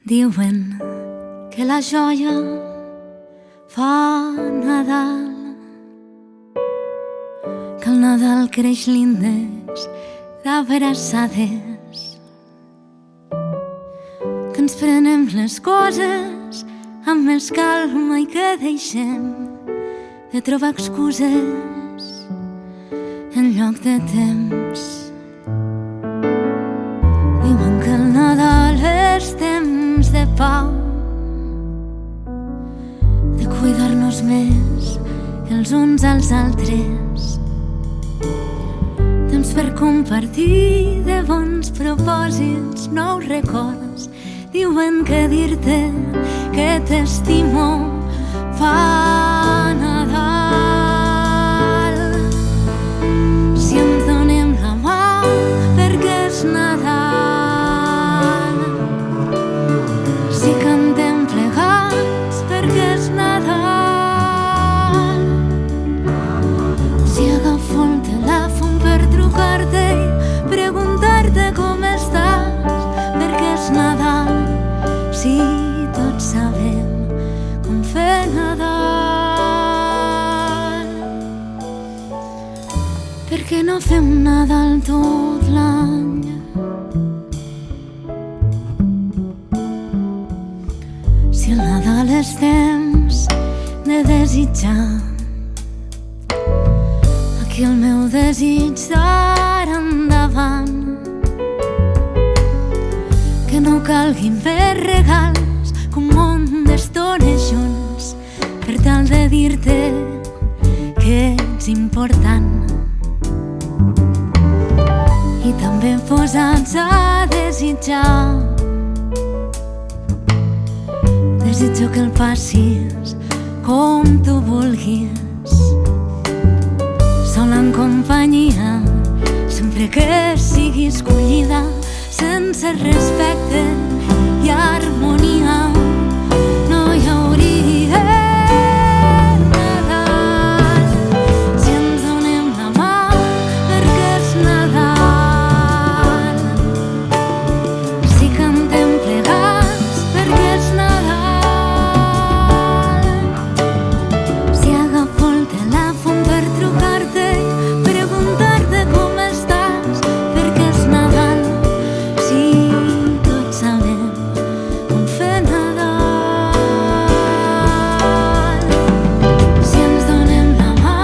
Diuen que la joia fa Nadal, que al Nadal creix l'índex d'abraçades, que ens prenem les coses amb més calma i que deixem de trobar excuses en lloc de temps. Diuen que el Nadal és temps de pau, de cuidar-nos més els uns als altres, temps per compartir, de bons propòsits, nous records. Diuen que dir-te que t'estimo fa Nadal. Si ens donem la mà perquè és Nadal, si cantem plegats perquè és Nadal, si agafo el telèfon per trucar-te i preguntar-te com estàs perquè és Nadal, si tots sabem com fer Nadal. Per què no fem Nadal tot l'any? Si el Nadal és temps de desitjar, aquí el meu desig d'ara endavant, que no calguin més regals que un món d'estones junts per tal de dir-te que ets important, i també posats a desitjar. Desitjo que el passis com tu vulguis, sola en companyia, sempre que sigui escollida, sense respecte i harmonia. No hi hauria Nadal si ens donem la mà perquè és Nadal, si cantem plegats perquè és Nadal, si agafo el telèfon per trucar-te i preguntar-te com estàs perquè és Nadal, si tots sabem com fer Nadal. Si ens donem la mà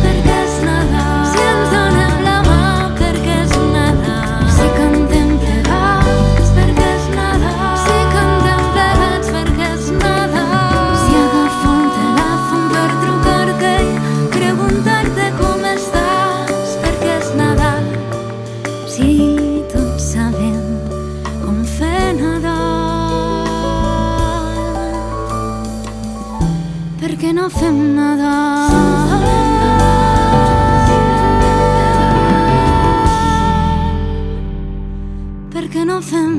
perquè és Nadal, si ens donem la mà perquè és Nadal, si cantem plegats perquè és Nadal, si cantem plegats perquè és Nadal, si agafo el telèfon per trucar-te i preguntar-te com estàs perquè és Nadal, si tots sabem com fer Nadal. Per què no fem Nadal? Per què no fem